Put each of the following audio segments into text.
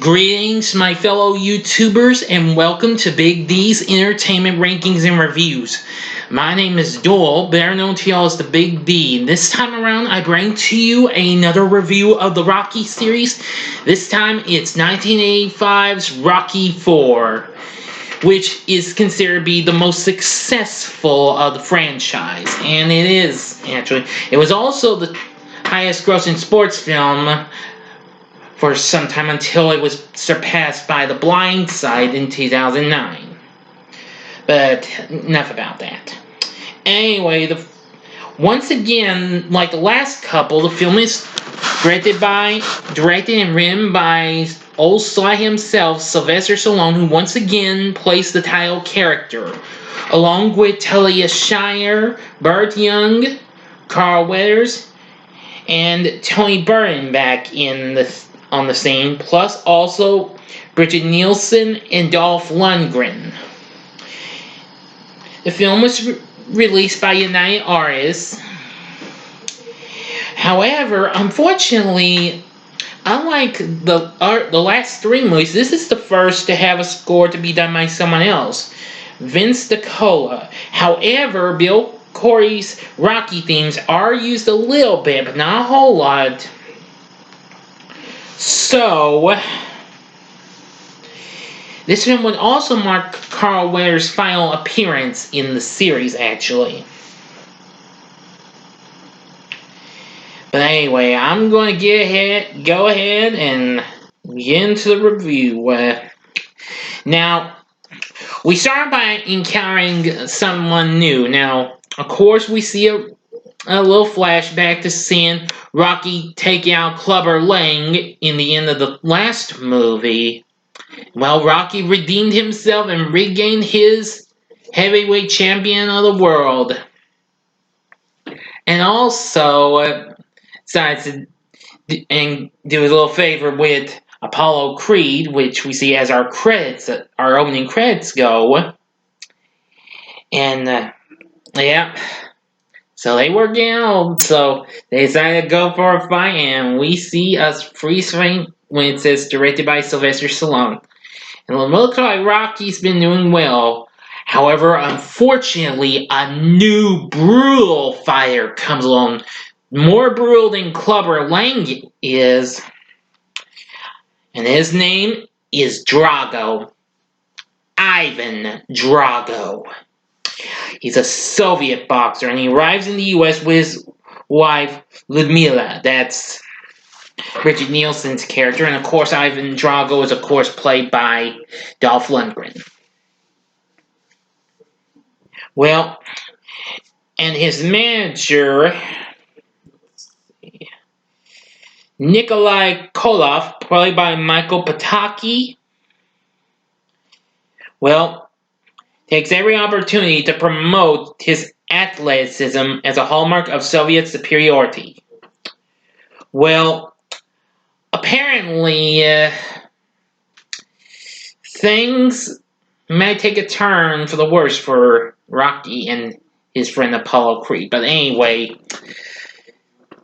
Greetings, my fellow YouTubers, and welcome to Big D's Entertainment Rankings and Reviews. My name is Doyle, better known to y'all as the Big D. And this time around, I bring to you another review of the Rocky series. This time, it's 1985's Rocky IV, which is considered to be the most successful of the franchise. And it is, actually. It was also the highest grossing sports film for some time until it was surpassed by The Blind Side in 2009. But enough about that. Anyway, once again, like the last couple, the film is directed and written by old Sly himself, Sylvester Stallone, who once again plays the title character, along with Talia Shire, Burt Young, Carl Weathers, and Tony Burton back on the scene, plus also Bridgette Neilsen and Dolph Lundgren. The film was released by United Artists. However, unfortunately, unlike the last three movies, this is the first to have a score to be done by someone else, Vince DiCola. However, Bill Corey's Rocky themes are used a little bit, but not a whole lot. So, this film would also mark Carl Weathers' final appearance in the series, actually. But anyway, I'm going to go ahead and get into the review. Now, we start by encountering someone new. Now, of course, we see a little flashback to seeing Rocky take out Clubber Lang in the end of the last movie. Well, Rocky redeemed himself and regained his heavyweight champion of the world. And also, decides to do a little favor with Apollo Creed, which we see as our opening credits go. And, yeah. So they were getting old, so they decided to go for a fight, and we see us freeze frame when it says directed by Sylvester Stallone. And it looks like Rocky's been doing well. However, unfortunately, a new brutal fighter comes along. More brutal than Clubber Lang is. And his name is Drago. Ivan Drago. He's a Soviet boxer, and he arrives in the U.S. with his wife, Ludmila. That's Bridgette Neilsen's character, and of course, Ivan Drago is, of course, played by Dolph Lundgren. Well, and his manager, Nikolai Koloff, played by Michael Pataki, well, takes every opportunity to promote his athleticism as a hallmark of Soviet superiority. Well, apparently, things may take a turn for the worse for Rocky and his friend Apollo Creed. But anyway,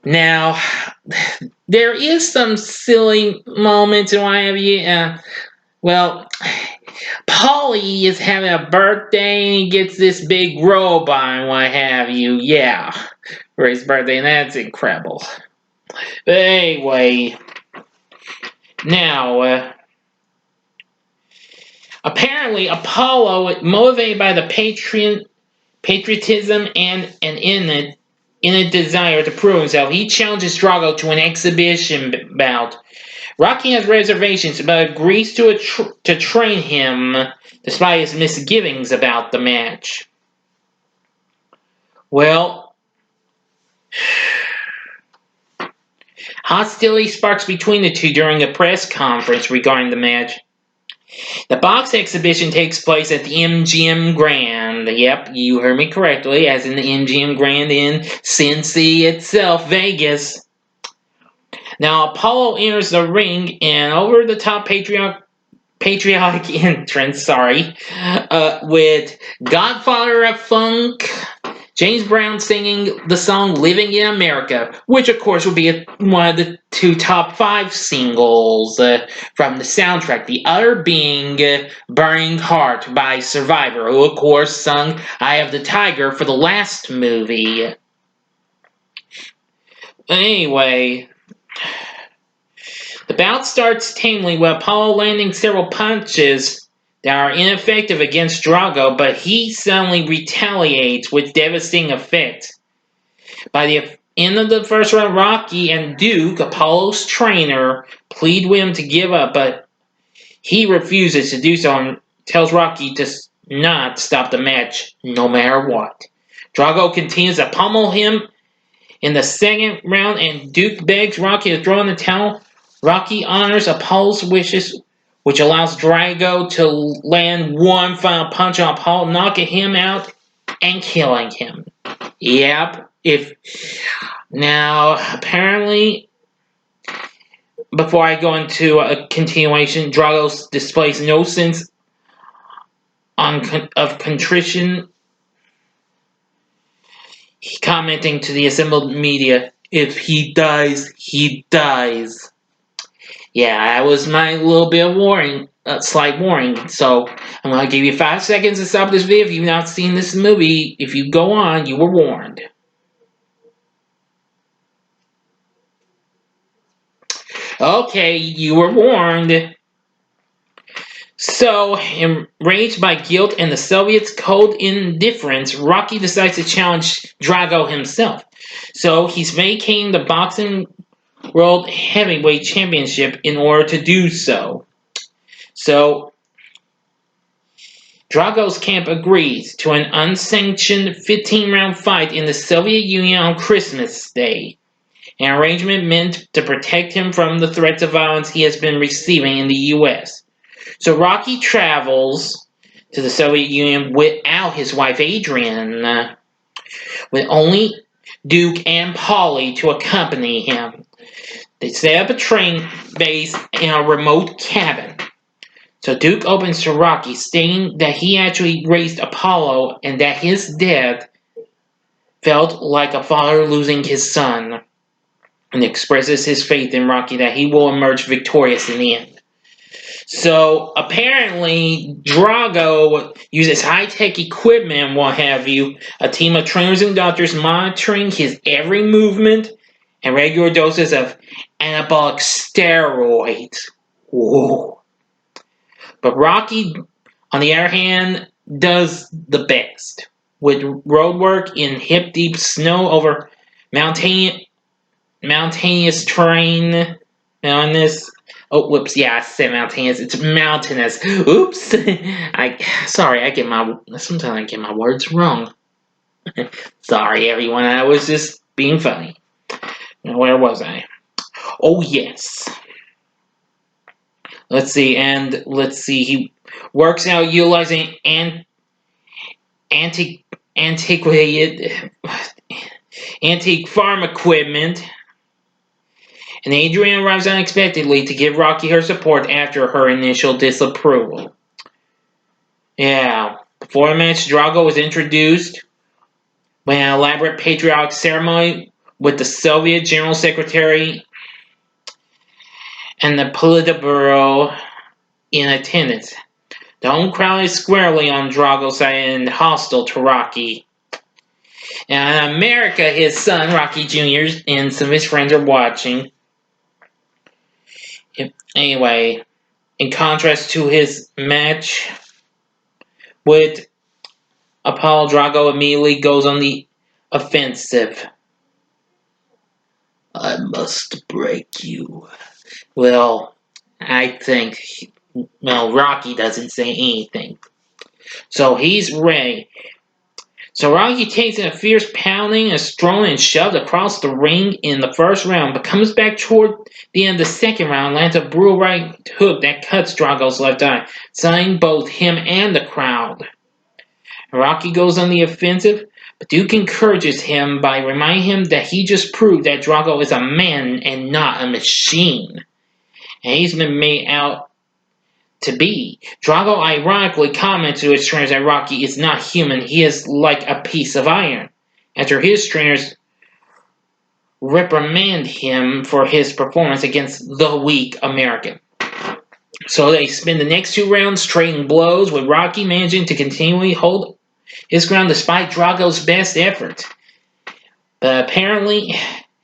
now, there is some silly moments and what have you. Well, Paulie is having a birthday and he gets this big robot and what have you. Yeah, for his birthday, and that's incredible. But anyway, now, apparently Apollo, motivated by the patriotism and an innate desire to prove himself, he challenges Drago to an exhibition bout. Rocky has reservations, but agrees to train him despite his misgivings about the match. Well, hostility sparks between the two during a press conference regarding the match. The box exhibition takes place at the MGM Grand. Yep, you heard me correctly, as in the MGM Grand in Cincy itself, Vegas. Now, Apollo enters the ring, and over-the-top patriotic entrance, with Godfather of Funk, James Brown singing the song Living in America, which of course will be one of the two top 5 singles from the soundtrack. The other being Burning Heart by Survivor, who of course sung Eye of the Tiger for the last movie. Anyway, the bout starts tamely with Apollo landing several punches that are ineffective against Drago, but he suddenly retaliates with devastating effect. By the end of the first round, Rocky and Duke, Apollo's trainer, plead with him to give up, but he refuses to do so and tells Rocky to not stop the match no matter what. Drago continues to pummel him in the second round, and Duke begs Rocky to throw in the towel. Rocky honors Apollo's wishes, which allows Drago to land one final punch on Apollo, knocking him out and killing him. Yep. Now, apparently, before I go into a continuation, Drago displays no sense of contrition, commenting to the assembled media, "If he dies, he dies." Yeah, that was my little bit of warning, slight warning. So I'm going to give you 5 seconds to stop this video. If you've not seen this movie, if you go on, you were warned. Okay, you were warned. So, enraged by guilt and the Soviets' cold indifference, Rocky decides to challenge Drago himself. So, he's vacating the boxing World Heavyweight Championship in order to do so. So, Drago's camp agrees to an unsanctioned 15-round fight in the Soviet Union on Christmas Day, an arrangement meant to protect him from the threats of violence he has been receiving in the U.S. So Rocky travels to the Soviet Union without his wife Adrian, with only Duke and Polly to accompany him. They set up a train base in a remote cabin. So Duke opens to Rocky, stating that he actually raised Apollo and that his death felt like a father losing his son, and expresses his faith in Rocky that he will emerge victorious in the end. So apparently Drago uses high-tech equipment and what have you, a team of trainers and doctors monitoring his every movement, and regular doses of anabolic steroids. Whoa. But Rocky, on the other hand, does the best. With road work in hip-deep snow over mountainous terrain, mountainous. Oh, whoops! Yeah, I said mountainous. It's mountainous. Oops! Sometimes I get my words wrong. Sorry, everyone. I was just being funny. Where was I? Oh, yes. Let's see. He works out utilizing antique farm equipment. And Adrian arrives unexpectedly to give Rocky her support after her initial disapproval. Yeah. Before the match, Drago was introduced by an elaborate patriotic ceremony with the Soviet General Secretary and the Politburo in attendance. The home crowd is squarely on Drago's side and hostile to Rocky. And in America, his son, Rocky Jr., and some of his friends are watching. Anyway, in contrast to his match with Apollo, Drago immediately goes on the offensive. "I must break you." Well, I think, Rocky doesn't say anything. So he's ready. So Rocky takes a fierce pounding, is thrown and shoved across the ring in the first round, but comes back toward the end of the second round, lands a brutal right hook that cuts Drago's left eye, stunning both him and the crowd. Rocky goes on the offensive, but Duke encourages him by reminding him that he just proved that Drago is a man and not a machine. And he's been made out to be. Drago ironically comments to his trainers that Rocky is not human, he is like a piece of iron. after his trainers reprimand him for his performance against the weak American. So they spend the next 2 rounds trading blows, with Rocky managing to continually hold his ground despite Drago's best effort. But apparently,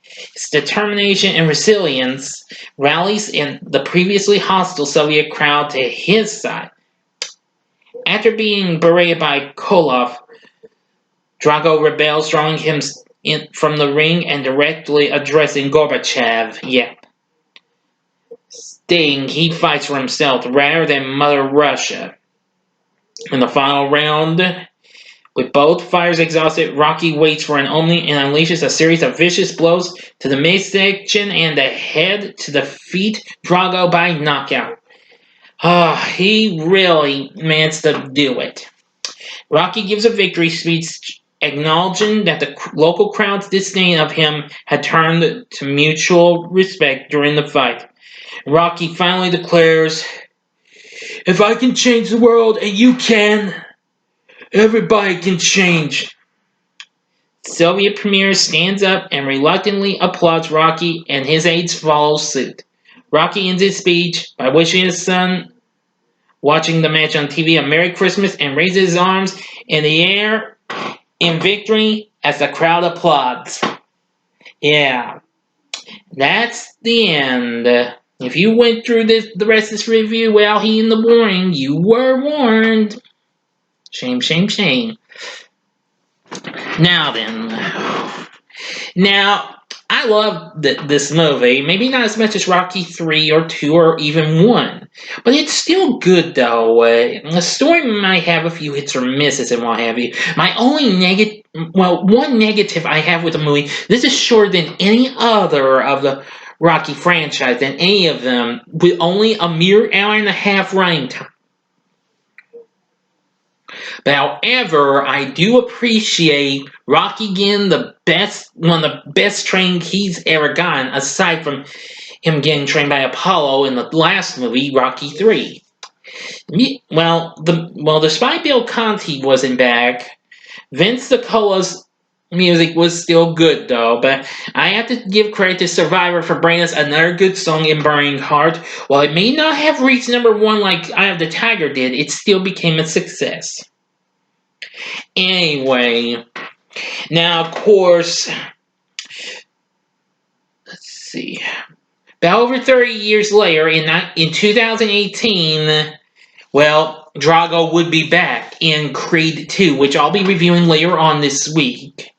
his determination and resilience rallies in the previously hostile Soviet crowd to his side. After being berated by Koloff, Drago rebels, drawing him from the ring and directly addressing Gorbachev. Yep. Stating he fights for himself rather than Mother Russia. In the final round, with both fighters exhausted, Rocky waits for an opening and unleashes a series of vicious blows to the midsection and the head to defeat Drago by knockout. He really managed to do it. Rocky gives a victory speech acknowledging that the local crowd's disdain of him had turned to mutual respect during the fight. Rocky finally declares, "If I can change the world and you can, everybody can change." Soviet Premier stands up and reluctantly applauds Rocky, and his aides follow suit. Rocky ends his speech by wishing his son, watching the match on TV, a Merry Christmas, and raises his arms in the air in victory as the crowd applauds. Yeah, that's the end. If you went through the rest of this review while he in the boring, you were warned. Shame, shame, shame. Now then. Now, I love this movie. Maybe not as much as Rocky 3 or 2 or even 1. But it's still good, though. The story might have a few hits or misses and what have you. My only one negative I have with the movie, this is shorter than any other of the Rocky franchise, than any of them, with only a mere hour and a half running time. But however, I do appreciate Rocky getting one of the best training he's ever gotten, aside from him getting trained by Apollo in the last movie, Rocky 3. Despite Bill Conti wasn't back, Vince DiCola's music was still good though, but I have to give credit to Survivor for bringing us another good song in Burning Heart. While it may not have reached #1 like Eye of the Tiger did, it still became a success. Anyway, now of course, let's see. About over 30 years later, in 2018, Drago would be back in Creed 2, which I'll be reviewing later on this week,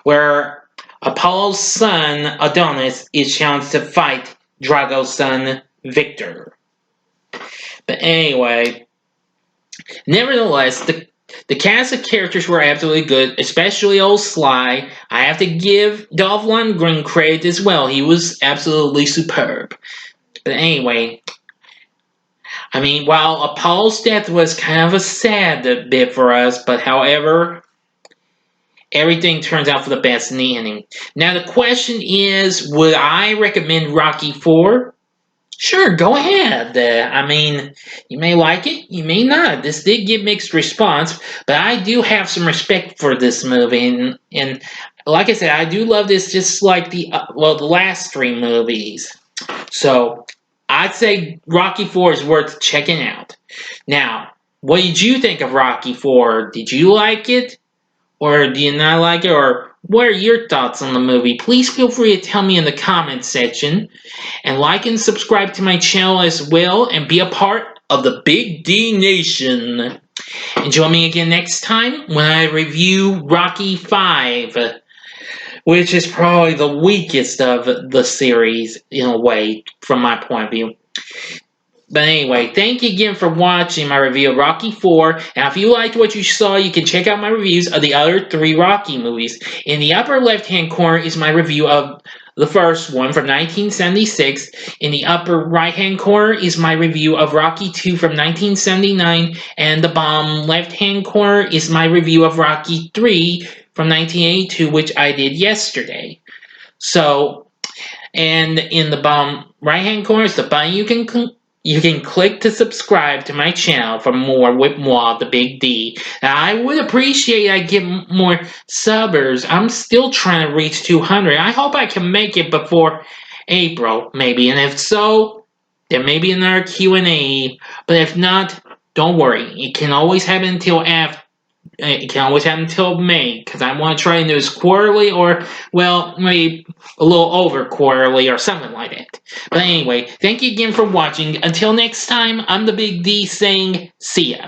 where Apollo's son, Adonis, is challenged to fight Drago's son, Victor. But anyway, nevertheless, the cast of characters were absolutely good, especially old Sly. I have to give Dolph Lundgren credit as well. He was absolutely superb. But anyway, I mean, while Apollo's death was kind of a sad bit for us, but however, everything turns out for the best in the ending. Now the question is, would I recommend Rocky 4? Sure, go ahead. I mean, you may like it, you may not. This did get mixed response, but I do have some respect for this movie, and like I said, I do love this just like the last 3 movies. So, I'd say Rocky 4 is worth checking out. Now, what did you think of Rocky 4? Did you like it? Or do you not like it? Or what are your thoughts on the movie? Please feel free to tell me in the comments section. And like and subscribe to my channel as well. And be a part of the Big D Nation. And join me again next time when I review Rocky 5. Which is probably the weakest of the series, in a way, from my point of view. But anyway, thank you again for watching my review of Rocky 4. Now, if you liked what you saw, you can check out my reviews of the other 3 Rocky movies. In the upper left-hand corner is my review of the first one from 1976. In the upper right-hand corner is my review of Rocky 2 from 1979. And the bottom left-hand corner is my review of Rocky 3 from 1982, which I did yesterday. So, and in the bottom right-hand corner is the button you can click to subscribe to my channel for more with moi, the Big D. Now, I would appreciate I get more subbers. I'm still trying to reach 200. I hope I can make it before April, maybe. And if so, there may be another Q&A. But if not, don't worry. It can always happen until after. It can always happen until May, because I want to try and do this quarterly or, well, maybe a little over quarterly or something like that. But anyway, thank you again for watching. Until next time, I'm the Big D saying see ya.